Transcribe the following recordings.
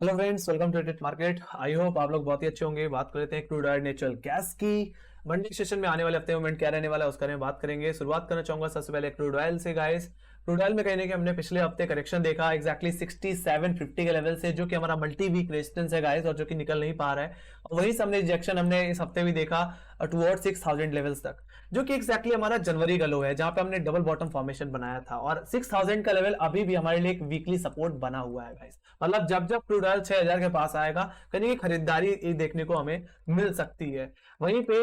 Hello friends, welcome to it market. I hope आप लोग बहुत ही अच्छे होंगे। बात कर लेते हैं क्रूड ऑयल नेचुरल गैस की। मंडी सेशन में आने वाले हफ्ते मूवमेंट क्या रहने वाला है उसके बारे में बात करेंगे। शुरुआत करना चाहूंगा सबसे पहले क्रूड ऑयल से गाइस। क्रूड ऑयल में कहने कि हमने पिछले हफ्ते करेक्शन देखा एक्जैक्टली 6750 के लेवल से, जो कि हमारा मल्टी वीक रेजिस्टेंस है गाइस, और जो कि निकल नहीं पा रहा है। वही हमने रिजेक्शन हमने इस हफ्ते भी देखा टुवर्ड 6000 लेवल्स तक, जो कि एक्जैक्टली हमारा जनवरी का लो है, जहां पे हमने डबल बॉटम फॉर्मेशन बनाया था। और 6000 का लेवल अभी भी हमारे लिए एक वीकली सपोर्ट बना हुआ है गाइस। मतलब जब जब क्रूड ऑयल 6000 के पास आएगा, कहीं की खरीदारी देखने को हमें मिल सकती है। वहीं पे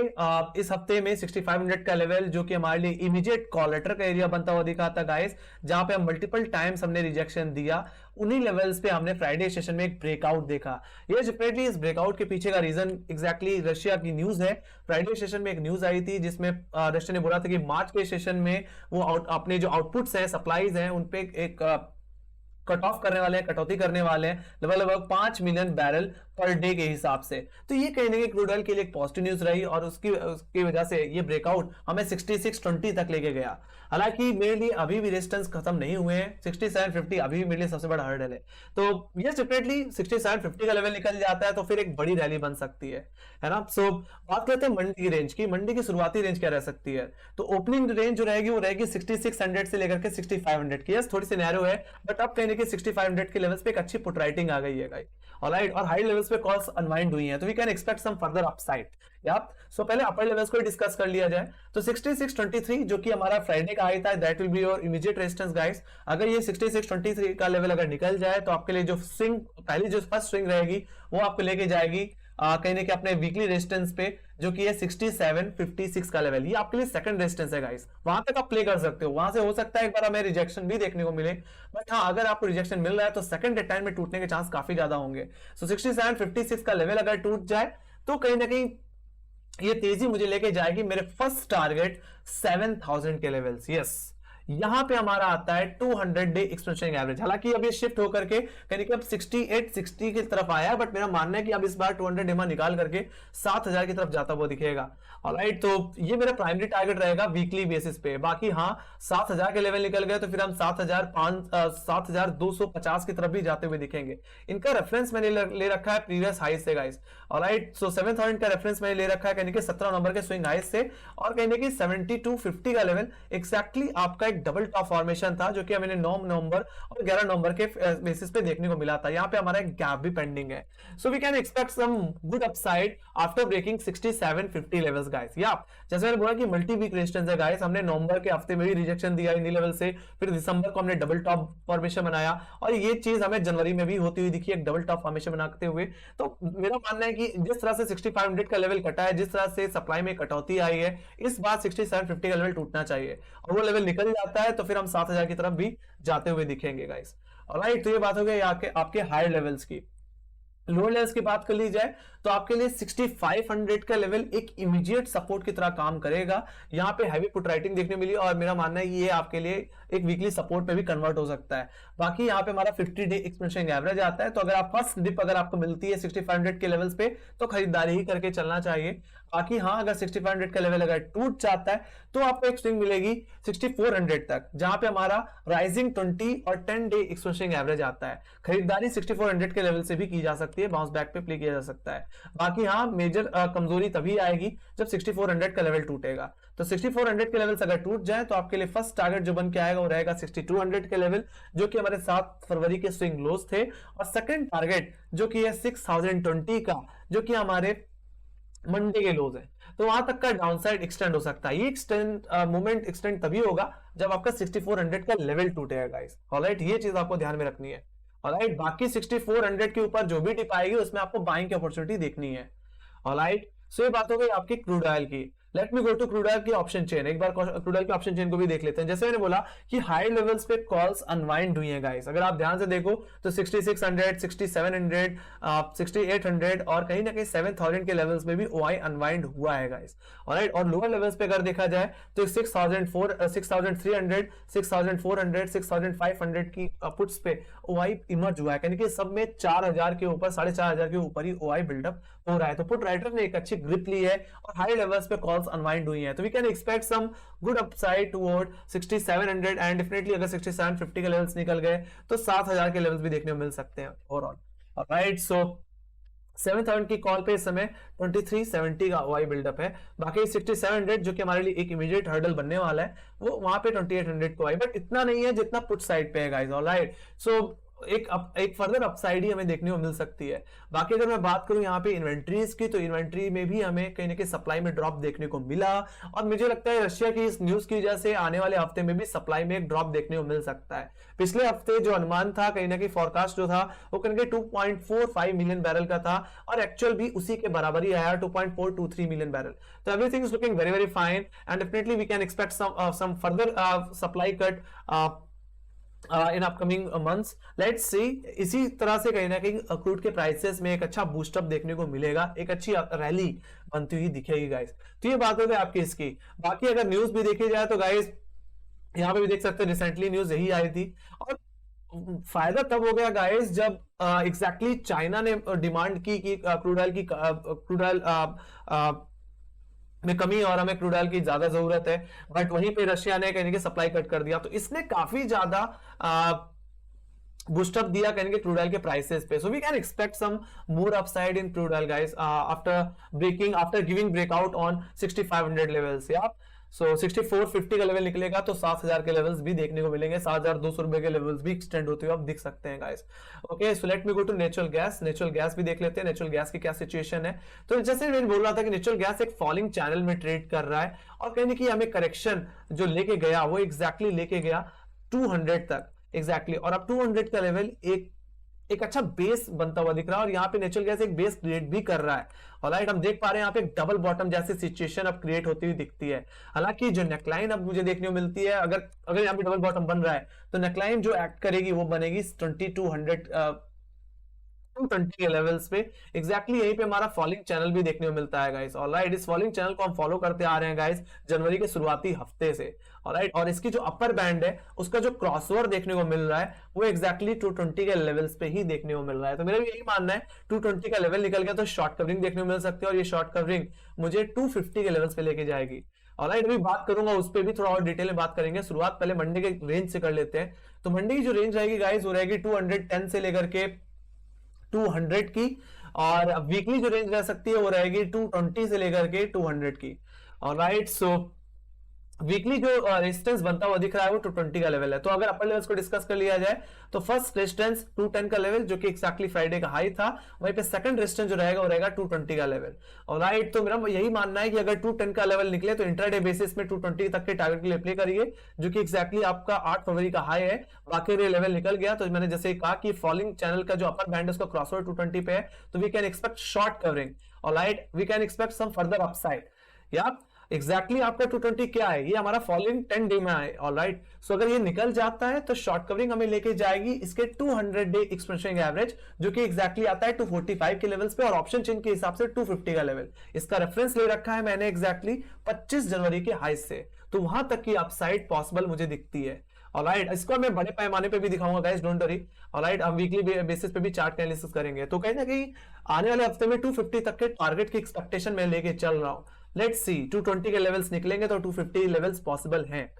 इस हफ्ते में 6500 का लेवल, जो कि हमारे लिए इमीडिएट कॉल लेटर का एरिया बनता हुआ दिखा था गाइस, जहां पे हम मल्टीपल टाइम्स हमने रिजेक्शन दिया। उन्हीं लेवल्स पे हमने फ्राइडे सेशन में एक ब्रेकआउट देखा। ये डेफिनेटली इस ब्रेकआउट के पीछे का रीजन एक्जैक्टली रशिया की न्यूज है। फ्राइडे सेशन में एक न्यूज आई थी जिसमें रशिया ने बोला था कि मार्च के सेशन में वो अपने जो आउटपुट्स है, सप्लाईज हैं, उन पे एक कट ऑफ करने वाले हैं, कटौती करने वाले हैं लगभग 5 मिलियन बैरल पर डे के हिसाब से। तो ये कहने के क्रूड ऑयल के लिए एक पॉजिटिव न्यूज रही, और उसकी वजह से ये ब्रेकआउट हमें 6620 तक लेके गया। हालांकि मेरे लिए अभी भी रेजिस्टेंस खत्म नहीं हुए हैं। 6750 अभी भी मेरे लिए सबसे बड़ा हर्डल है। तो ये डेफिनेटली 6750 का लेवल निकल जाता है तो फिर एक बड़ी रैली बन सकती है ना। सो बात करते हैं मंडी की रेंज की। मंडी की शुरुआती रेंज क्या रह सकती है? तो ओपनिंग रेंज जो रहेगी वो रहेगी 6600 से लेकर के 6500 की। थोड़ी सी नैरो है, बट अब कहने के 6500 के लेवल्स पे एक अच्छी पुट राइटिंग आ गई है गाइस। ऑलराइट, और हाई लेवल्स पे कॉल्स अनवाइंड हुई हैं, तो we can expect some further upside. Yeah so पहले अपर लेवल्स को डिस्कस कर लिया जाए तो 6623 जो कि हमारा फ्राइडे का हाई था, that will be your immediate resistance guys. अगर ये 6623 का लेवल अगर निकल जाए तो आपके लिए जो स्विंग, पहली जो फर्स्ट स्विंग रहेगी वो आपको लेके जाएगी कहने के अपने वीकली रेजिस्टेंस पे, जो कि है 6756 का लेवल। ये आपके लिए सेकंड रेजिस्टेंस है गाइस। वहां तक आप प्ले कर सकते हो। वहां से हो सकता है एक बार हमें रिजेक्शन भी देखने को मिले, बट हाँ, अगर आपको रिजेक्शन मिल रहा है तो सेकंड टाइम में टूटने के चांस काफी ज्यादा होंगे। सो 6756 का लेवल अगर टूट जाए तो कहीं ना कहीं ये तेजी मुझे लेके जाएगी मेरे फर्स्ट टारगेट 7000 के लेवल्स। यस, यहां पे हमारा आता है 200 डे एक्सपेंशन एवरेज। हालांकि अब ये शिफ्ट होकर के कहीं कि अब 6860 की तरफ आया, बट मेरा मानना है कि अब इस बार 200 डेमा निकाल करके 7000 की तरफ जाता हुआ दिखेगा। ऑलराइट, तो ये मेरा प्राइमरी टारगेट रहेगा वीकली बेसिस पे। बाकी हाँ, 7000 के लेवल निकल गए तो फिर हम 7250 की तरफ भी जाते हुए दिखेंगे। इनका रेफरेंस मैंने ले रखा है प्रीवियस हाई से गाइस। ऑलराइट, सो 7000 का रेफरेंस मैंने ले रखा है कहने के 17 नंबर के स्विंग हाई से, और कहने की 7250 का लेवल एक्जैक्टली आपका एक डबल टॉप फॉर्मेशन था, जो कि हमें 9 नवंबर और 11 नवंबर के बेसिस पे देखने को मिला था। यहां पे हमारा एक गैप भी पेंडिंग है। So we can expect some good upside after breaking 6750 levels guys. या जैसे मैंने बोला कि मल्टी वीक रेजिस्टेंस है गाइस। हमने नवंबर के हफ्ते में भी रिजेक्शन दिया इन लेवल से, फिर दिसंबर को हमने डबल टॉप फॉर्मेशन बनाया, और ये चीज हमें जनवरी में भी होती हुई दिखी, एक डबल टॉप फॉर्मेशन बनाते हुए। तो मेरा मानना है कि जिस तरह से 6500 का लेवल कटा है, जिस तरह से सप्लाई में कटौती आई है, इस बार 6750 का लेवल टूटना चाहिए, और वो लेवल निकल जाता है तो फिर हम 7000 की तरफ भी जाते हुए दिखेंगे गाइस। ऑलराइट, तो ये बात हो गई आपके हायर लेवल्स की। लोअर लेवल्स की बात कर ली जाए तो आपके लिए 6500 का लेवल एक इमीडिएट सपोर्ट की तरह काम करेगा। यहां पे हैवी पुट राइटिंग देखने मिली, और मेरा मानना है ये आपके लिए एक वीकली सपोर्ट पे भी कन्वर्ट हो सकता है। बाकी यहां पे हमारा 50 डे एक्सपेंशन एवरेज आता है, तो अगर आप फर्स्ट डिप अगर आपको मिलती है 6500 के लेवल्स पे तो खरीदारी ही करके चलना चाहिए। बाकी हाँ, अगर 6500 का लेवल अगर टूट जाता है तो आपको एक स्विंग मिलेगी 6400 तक, जहां पे हमारा राइजिंग 20 और 10 डे एक्सपेंशन एवरेज आता है। खरीदारी 6400 के लेवल से भी की जा सकती है, बाउंस बैक पे प्ले किया जा सकता है। बाकी हाँ, मेजर कमजोरी तभी आएगी जब 6400 का लेवल टूटेगा। तो 6400 के लेवल अगर टूट जाए तो आपके लिए फर्स्ट टारगेट जो बन के आएगा वो रहेगा 6200 के लेवल, जो कि हमारे 7 फरवरी के स्विंग लोज थे। और सेकंड टारगेट जो कि है 6020 का, जो कि हमारे मंडे के लोज है। तो वहां तक का डाउनसाइड एक्सटेंड हो सकता है। ये मूवमेंट एक्सटेंड तभी होगा जब आपका 6400 का लेवल टूटेगा गाइस। ऑलराइट, ये चीज आपको ध्यान में रखनी है। ऑलराइट, बाकी 6400 के ऊपर जो भी डिप आएगी उसमें आपको बाइंग की अपॉर्चुनिटी देखनी है। ऑलराइट, सो ये बात हो गई आपकी क्रूड ऑयल की। Let me go to crude oil की ऑप्शन चेन। एक बार क्रूड ऑयल की ऑप्शन चेन को भी देख लेते हैं। जैसे मैंने बोला कि हाई लेवल्स पे कॉल्स अनवाइंड हुई हैं गाइस। अगर आप ध्यान से देखो तो 6600, 6700, 6800 और कहीं ना कहीं 7000 के लेवल्स में भी ओआई अनवाइंड हुआ है गाइस। ऑलराइट, और लोअर लेवल्स पे अगर देखा जाए तो 6300, 6400, 6500 की पुट्स पे ओआई इमर्ज हुआ है। यानी कि सब में 4000 के ऊपर, 4500 के ऊपर ही ओआई बिल्डअप हो रहा है। तो पुट राइटर ने एक अच्छी ग्रिप ली है और हाई लेवल्स पे कॉल्स अनवाइंड हुई है। तो we can expect some good upside toward 6700 and definitely अगर 6750 के लेवल्स निकल गए तो 7000 के लेवल्स भी देखने को मिल सकते हैं ओवरऑल। राइट। सो 7,000 की कॉल पे इस समय 2370 का OI बिल्डअप है। बाकी 6700 जो कि हमारे लिए एक इमीडिएट हर्डल बनने वाला है, वो वहां पे 2800 को आई, बट इतना नहीं है जितना पुट साइड पे है गाइस। ऑलराइट, सो एक फर्दर अपसाइड ही हमें देखने को मिल सकती है। बाकी अगर मैं बात करूं यहाँ पे इन्वेंट्रीज की, तो इन्वेंट्री में भी हमें कहीं ना कहीं सप्लाई में ड्रॉप देखने को मिला, और मुझे लगता है रशिया की इस न्यूज की वजह से आने वाले हफ्ते में भी सप्लाई में एक ड्रॉप देखने को मिल सकता है। पिछले हफ्ते जो अनुमान था, कहीं ना कहीं फोरकास्ट जो था, वो कहीं 2.45 मिलियन बैरल का था, और एक्चुअल भी उसी के बराबर ही आया, 2.423 मिलियन बैरल। तो everything is looking very very fine, and definitely we can expect some further supply cut in upcoming months. Let's see. इसी तरह से कहीं ना कहीं क्रूड के प्राइसेस में एक अच्छा बूस्टअप देखने को मिलेगा, एक अच्छी रैली बनती हुई दिखेगी गाइस। तो ये बात हो गई आपकी इसकी। बाकी अगर न्यूज भी देखी जाए तो गाइस यहाँ पे भी देख सकते हैं, रिसेंटली न्यूज यही आई थी, और फायदा तब हो गया गाइस जब एग्जैक्टली चाइना ने डिमांड की कि क्रूड ऑयल में कमी और हमें क्रूड ऑयल की ज्यादा जरूरत है, बट वहीं पे रशिया ने कहीं कि सप्लाई कट कर दिया, तो इसने काफी ज्यादा बूस्टअप दिया कहेंगे क्रूड ऑयल के प्राइसेस पे। So we can expect some more upside in crude oil guys after giving breakout on 6500 levels. Yeah so 6450 का लेवल निकलेगा तो 7000 के लेवल्स भी देखने को मिलेंगे, 7200 रुपए के लेवल्स भी एक्सटेंड होते हुए आप दिख सकते हैं guys. Okay, so let me go to natural gas. Natural gas भी देख लेते हैं, नेचुरल गैस की क्या सिचुएशन है। तो जैसे मैं बोल रहा था कि नेचुरल गैस एक फॉलिंग चैनल में ट्रेड कर रहा है, और कहीं कि हमें करेक्शन जो लेके गया वो एग्जैक्टली लेके गया 200 तक एग्जैक्टली, और अब 200 का लेवल एक अच्छा बेस बनता हुआ दिख रहा है, और यहाँ पे नेचुरल गैस एक बेस क्रिएट भी कर रहा है। ऑलराइट, हम देख पा रहे हैं यहाँ पे एक डबल बॉटम जैसी सिचुएशन अब क्रिएट होती हुई दिखती है। हालांकि जो नेकलाइन अब मुझे देखने को मिलती है, अगर यहाँ पे डबल बॉटम बन रहा है, तो नेकलाइन जो एक्ट करेगी वो बनेगी 220 के लेवल्स पे एग्जैक्टली। यहीं पे हमारा फॉलिंग चैनल भी देखने को मिलता है गाइस। ऑलराइट, इस फॉलिंग चैनल को हम फॉलो करते आ रहे हैं गाइस जनवरी के शुरुआती हफ्ते से। ऑलराइट, और इसकी जो अपर बैंड है उसका जो क्रॉसओवर देखने को मिल रहा है वो एग्जैक्टली 220 के लेवल्स पे ही देखने को मिल रहा है। तो मेरा भी यही मानना है 220 का लेवल निकल गया तो शॉर्ट कवरिंग देखने को मिल सकती है, और ये शॉर्ट कवरिंग मुझे 250 के लेवल्स पे लेके जाएगी। ऑलराइट, अभी बात करूंगा उस पर भी थोड़ा और डिटेल में बात करेंगे। शुरुआत पहले मंडे के रेंज से कर लेते हैं। तो मंडे की जो रेंज रहेगी गाइस वो रहेगी 210 से लेकर के 200 की, और वीकली जो रेंज रह सकती है वो रहेगी 220 से लेकर के 200 की। ऑलराइट, सो वीकली जो रेजिस्टेंस बनता हुआ दिख रहा है वो 220 का लेवल है। तो अगर अपर लेवल्स को डिस्कस कर लिया जाए तो फर्स्ट रेजिस्टेंस 210 का लेवल जो कि एक्जैक्टली फ्राइडे का हाई था, वहीं पे सेकंड रेजिस्टेंस जो रहेगा वो रहेगा 220 का लेवल। ऑलराइट, तो मेरा यही मानना है कि अगर 210 का लेवल निकले तो इंट्राडे बेसिस में 220 तक के टारगेट के लिए प्ले करिए, जो कि एक्जैक्टली आपका 8 फरवरी का हाई है। बाकी लेवल निकल गया तो मैंने जैसे कहा कि फॉलिंग चैनल का जो अपर बैंड है उसका क्रॉसओवर 220 पे है, तो we can expect short covering. Alright, we can expect some further upside. Yeah exactly आपका 220 क्या है, ये हमारा फॉलोइंग 10 डे में है। ऑलराइट, सो अगर ये निकल जाता है तो शॉर्ट कवरिंग हमें लेके जाएगी इसके 200 डे एक्सपेंशन एवरेज, जो कि एग्जैक्टली आता है 245 के लेवल्स पे, और ऑप्शन चेन के हिसाब से 250 का लेवल। इसका रेफरेंस ले रखा है मैंने एग्जैक्टली 25 जनवरी के हाई से, तो वहां तक की अपसाइड पॉसिबल मुझे दिखती है। ऑलराइट, इसको मैं बड़े पैमाने पे भी दिखाऊंगा गाइस, डोंट वरी। ऑलराइट, हम वीकली बेसिस पे भी चार्ट एनालिसिस करेंगे। तो कहीं ना कहीं आने वाले हफ्ते में 250 तक के टारगेट की एक्सपेक्टेशन में लेके चल रहा हूं। लेट्स सी, 220 के लेवल्स निकलेंगे तो 250 लेवल्स पॉसिबल हैं।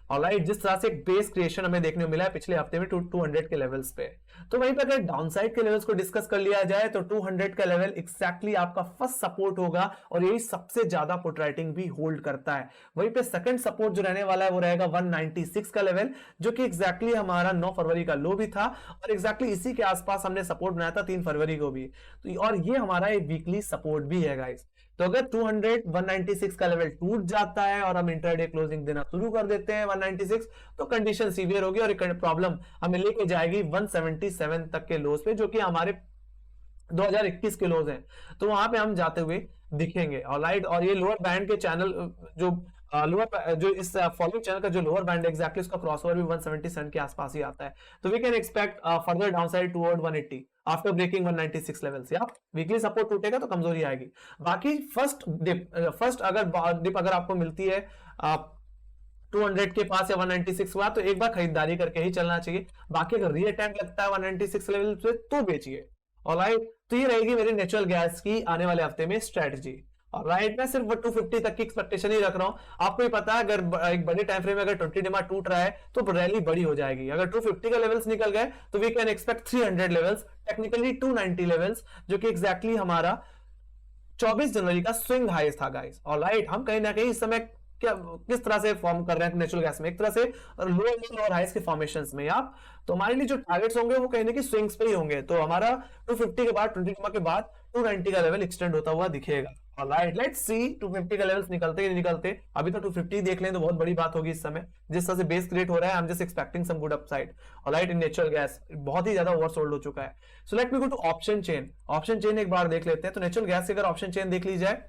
ऑलराइट, जिस तरह से एक बेस क्रिएशन हमें देखने को मिला है पिछले हफ्ते में 200 के लेवल्स पे, तो वहीं पे अगर डाउनसाइड के लेवल्स को डिस्कस कर लिया जाए तो 200 का लेवल एक्जैक्टली आपका फर्स्ट सपोर्ट होगा, और यही सबसे ज्यादा पुट राइटिंग भी होल्ड करता है। वहीं पे सेकंड सपोर्ट जो रहने वाला है वो रहेगा 196 का लेवल, जो कि एक्जैक्टली हमारा 9 फरवरी का लो भी था, और एक्जैक्टली इसी के आसपास हमने सपोर्ट बनाया था 3 फरवरी को भी। तो और ये हमारा एक वीकली सपोर्ट भी है गाइस। तो अगर 196 का लेवल टूट जाता है और हम इंट्राडे क्लोजिंग देना शुरू कर देते हैं 196, तो कंडीशन सीवियर होगी और प्रॉब्लम हमें लेके जाएगी 177 तक के लोज पे, जो कि हमारे 2021 के लोज हैं। तो वहां पे हम जाते हुए दिखेंगे। ऑलराइट, और ये लोअर बैंड के चैनल जो इस फॉलोइंग चैनल का जो लोअर बैंड है एग्जैक्टली उसका क्रॉसओवर भी 177 के आसपास ही आता है। तो we can expect further downside toward 180 after breaking 196 levels. या वीकली सपोर्ट टूटेगा तो कमजोरी आएगी। बाकी फर्स्ट डिप अगर आपको मिलती है 200 के पास या 196 हुआ तो एक बार खरीदारी करके ही चलना चाहिए। बाकी अगर री अटैम्प्ट लगता है 196 लेवल पे तो बेचिए। ऑलराइट, तो ये रहेगी मेरी नेचुरल गैस की आने वाले हफ्ते में स्ट्रेटजी। राइट, मैं सिर्फ 250 तक की एक्सपेक्टेशन ही रख रहा हूं। आपको ही पता है अगर एक बड़े टाइम फ्रेम में अगर 20 डिमा टूट रहा है तो रैली बड़ी हो जाएगी। अगर 250 का लेवल्स निकल गए तो we can expect 300 levels, technically 290 levels, जो कि एग्जैक्टली हमारा 24 जनवरी का स्विंग हाईस था गाइस। ऑलराइट, हम कहीं ना कहीं इस समय क्या किस तरह से फॉर्म कर रहे हैं नेचुरल गैस में, एक तरह से लो और हाईस के फॉर्मेशंस में आप, तो हमारे लिए जो टारगेट्स होंगे वो कहीं ना कहीं स्विंग्स पे ही होंगे। तो हमारा 250 के बाद 20 के बाद 290 का लेवल एक्सटेंड होता हुआ दिखेगा। ऑलराइट, लेट्स सी 250 का लेवल्स निकलते ही नहीं निकलते। अभी तो 250 देख लें तो बहुत बड़ी बात होगी इस समय, जिस तरह से बेस क्रिएट हो रहा है। I am just expecting some good upside. Alright, in natural gas बहुत ही ज्यादा ओवरसोल्ड हो चुका है। So let me go to option chain. Option chain एक बार देख लेते हैं। तो नेचुरल गैस की अगर ऑप्शन चेन देख ली जाए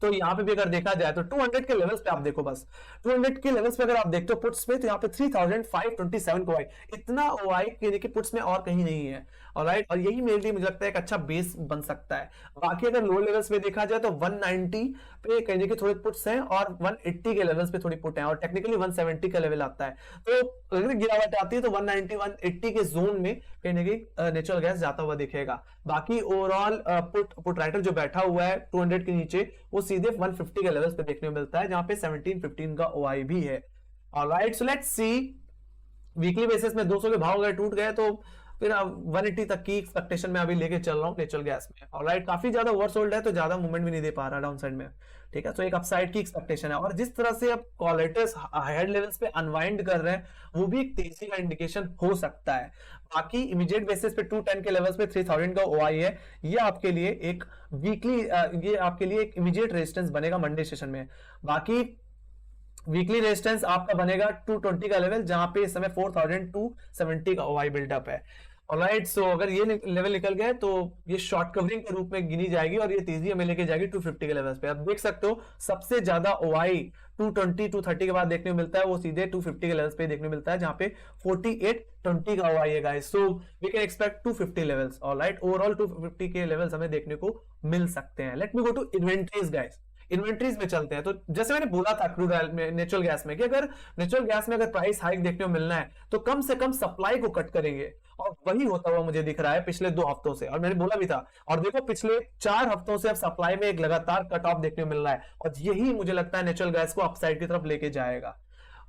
तो यहाँ पे भी अगर देखा जाए तो 200 के लेवल्स पे आप देखो, बस 200 के लेवल्स पे अगर आप देखते हो पुट्स पे, तो यहाँ पे 3527 को आई, इतना ओआई के पुट्स में और कहीं नहीं है। ऑलराइट, और यही मेरे लिए मुझे लगता है एक अच्छा बेस बन सकता है। बाकी अगर लो लेवल्स पे देखा जाए तो 190 पे कहीं के थोड़े पुट्स हैं और 180 के लेवल्स पे थोड़ी पुट है, और टेक्निकली 170 का लेवल आता है। तो अगर गिरावट आती है तो 190 180 के जोन में कहीं ना कहीं नेचुरल गैस जाता हुआ दिखेगा। बाकी ओवरऑल पुट राइटर जो बैठा हुआ है 200 के नीचे, वो सीधे 150 के लेवल्स पे देखने को मिलता है, जहां पे 17-15 का ओआई भी है। Alright, so let's see weekly basis में 200 के भाव अगर टूट गए तो फिर 180 तक की एक्सपेक्टेशन में अभी लेके चल रहा हूं नेचुरल गैस में। ऑलराइट, काफी ज्यादा ओवरसोल्ड है तो ज्यादा मूवमेंट भी नहीं दे पा रहा डाउन साइड में। ठीक है, तो एक अपसाइड की एक्सपेक्टेशन है, और जिस तरह से अब कॉलेटर्स हायर लेवल्स पे अनवाइंड कर रहे हैं वो भी एक तेजी का इंडिकेशन हो सकता है। बाकी इमीडिएट बेसिस पे 210 के लेवल्स पे 3000 का ओआई है, ये आपके लिए एक वीकली ये आपके लिए एक इमीडिएट रेजिस्टेंस बनेगा मंडे सेशन में। बाकी वीकली रेजिस्टेंस आपका बनेगा 220 का लेवल, जहां पे इस समय 4270 का ओआई बिल्डअप है। ऑलराइट, सो अगर ये लेवल निकल गए तो ये शॉर्ट कवरिंग के रूप में गिनी जाएगी और ये तेजी हमें लेके जाएगी 250 के लेवल्स पे। आप देख सकते हो सबसे ज्यादा ओआई 220-230 के बाद देखने को मिलता है, वो सीधे 250 के लेवल्स पे देखने को मिलता है, जहां पे 4820 का ओआई है guys. So we can expect 250 levels. Alright, overall 250 के लेवल्स हमें देखने को मिल सकते हैं। Let me go to inventories guys. Inventories में चलते हैं। तो जैसे मैंने बोला था क्रूड ऑयल में, नेचुरल गैस में, कि अगर नेचुरल गैस में अगर प्राइस हाइक देखने को मिलना है तो कम से कम सप्लाई को कट करेंगे, और वही होता हुआ मुझे दिख रहा है पिछले 2 हफ्तों से, और मैंने बोला भी था। और देखो पिछले 4 हफ्तों से अब सप्लाई में एक लगातार कट ऑफ देखने को मिल रहा है, और यही मुझे लगता है नेचुरल गैस को अपसाइड की तरफ लेके जाएगा।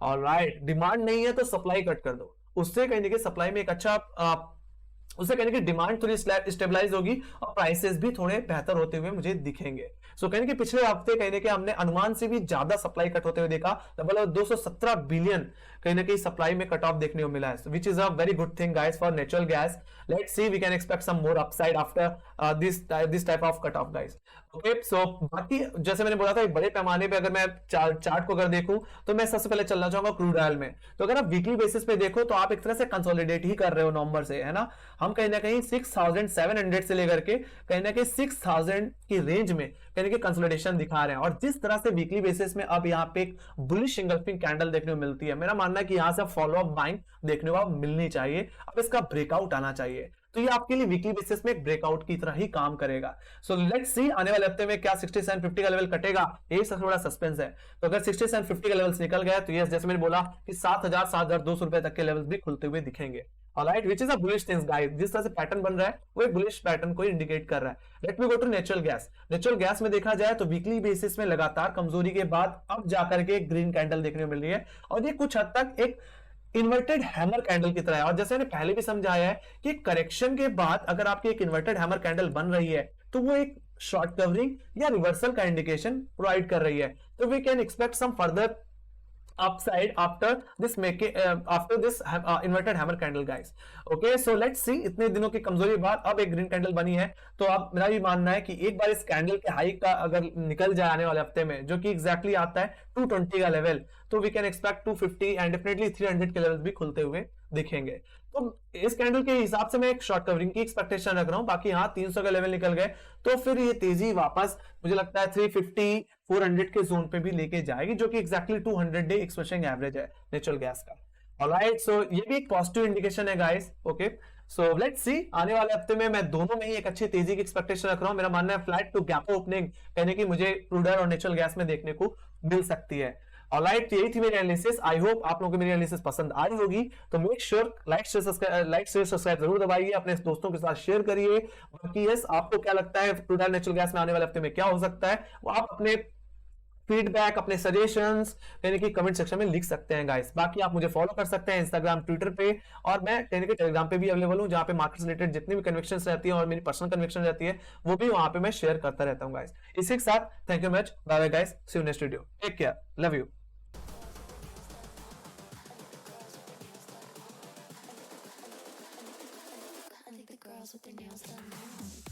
ऑलराइट, डिमांड नहीं है तो सप्लाई कट कर दो, उससे कहीं ना कहीं सप्लाई में एक अच्छा उससे कहने की डिमांड थोड़ी स्टेबलाइज होगी और प्राइसेस भी थोड़े बेहतर होते हुए मुझे दिखेंगे। सो कहने के पिछले हफ्ते कहने के हमने अनुमान से भी ज्यादा सप्लाई कट होते हुए देखा, मतलब 217 बिलियन कहीं ना कहीं सप्लाई में कट ऑफ देखने को मिला है, which is a very good thing guys for natural gas. Let's see we can expect some more upside after this type of cut off guys. Okay, so बाकी जैसे मैंने बोला था एक बड़े पैमाने पे अगर मैं चार्ट को अगर देखूं तो मैं सबसे पहले चलना चाहूंगा क्रूड ऑयल में। तो अगर आप वीकली बेसिस पे देखो तो आप एक तरह से कंसोलिडेट ही कर रहे हो नवंबर से, है ना। हम कहीं ना कहीं 6700 से लेकर के कहीं ना कहीं 6000 की रेंज में कहीं ना कहीं कंसोलिडेशन दिखा रहे हैं, और जिस तरह से वीकली बेसिस में अब यहाँ पे एक बुलिश इंगल्फिंग कैंडल देखने को मिलती है, मेरा मानना है कि यहां से फॉलो अप बाइंग देखने को मिलनी चाहिए, अब इसका ब्रेकआउट आना चाहिए। तो ये आपके लिए वीकली बेसिस में एक ब्रेकआउट की तरह ही काम करेगा। सो लेट्स सी आने वाले हफ्ते में क्या 6750 का लेवल कटेगा, यही सबसे बड़ा सस्पेंस है। तो अगर 6750 का लेवल्स निकल गया तो ये जैसे मैंने बोला कि 7200 रुपए तक के लेवल्स भी खुलते हुए दिखेंगे। Alright, which is a bullish things guys. जिस तरह से पैटर्न बन रहा है वो एक बुलिश पैटर्न को इंडिकेट कर रहा है। Let me go to natural gas. Natural gas में देखा जाए तो वीकली बेसिस में लगातार कमजोरी के बाद अब जाकर के एक ग्रीन कैंडल देखने को मिल रही है, और ये कुछ हद तक एक इन्वर्टेड हैमर कैंडल की तरह है। और जैसे मैंने पहले भी समझाया है कि करेक्शन के बाद अगर आपकी एक इन्वर्टेड हैमर कैंडल बन रही है तो वो एक शॉर्ट कवरिंग या रिवर्सल का इंडिकेशन प्रोवाइड कर रही है। तो we can expect some further upside after this inverted hammer candle guys. Okay, so let's see इतने दिनों की कमजोरी के बाद अब एक ग्रीन कैंडल बनी है, तो अब मेरा भी मानना है कि एक बार इस कैंडल के हाई का अगर निकल जाए आने वाले हफ्ते में, जो कि एग्जैक्टली आता है 220 का लेवल, तो we can expect 250 and definitely 300 के लेवल भी खुलते हुए दिखेंगे। तो इस कैंडल के हिसाब से मैं एक शॉर्ट कवरिंग की एक्सपेक्टेशन रख रहा हूं। बाकी हाँ 300 का लेवल निकल गए तो फिर ये तेजी वापस मुझे लगता है 350-400 के जोन पे भी लेके जाएगी, जो कि एग्जैक्टली 200 डे एक्सपोजिंग एवरेज है नेचुरल गैस का। ऑलराइट, सो ये भी एक पॉजिटिव इंडिकेशन है guys. Okay, so let's see आने वाले हफ्ते में मैं दोनों में ही एक अच्छी तेजी की एक्सपेक्टेशन रख रहा हूं। मेरा मानना है फ्लैट टू गैप ओपनिंग कहने की मुझे क्रूड ऑयल और नेचुरल गैस में देखने को मिल सकती है। ऑलराइट, यही थी मेरी एनालिसिस। आई होप आप लोगों को मेरी एनालिसिस पसंद आई होगी। तो make sure like share subscribe जरूर दबाइए, अपने दोस्तों के साथ शेयर करिए। बाकी यस, आपको क्या लगता है क्रूड ऑयल नेचुरल गैस में आने वाले हफ्ते में क्या हो सकता है, वो आप अपने फीडबैक, अपने सजेशंस यानी कि कमेंट सेक्शन में लिख सकते हैं गाइस। बाकी आप मुझे फॉलो कर सकते हैं इंस्टाग्राम, ट्विटर पे, और मैं यानी कि टेलीग्राम पे भी अवेलेबल हूं, जहां पे मार्केट रिलेटेड जितनी भी कन्विक्शंस रहती है और मेरी पर्सनल कन्विक्शन रहती है वो भी वहां पे मैं शेयर करता रहता हूं गाइस। इसी के साथ thank you much, bye bye guys, see you next video, take care, love you. I think the girls with their nails done now.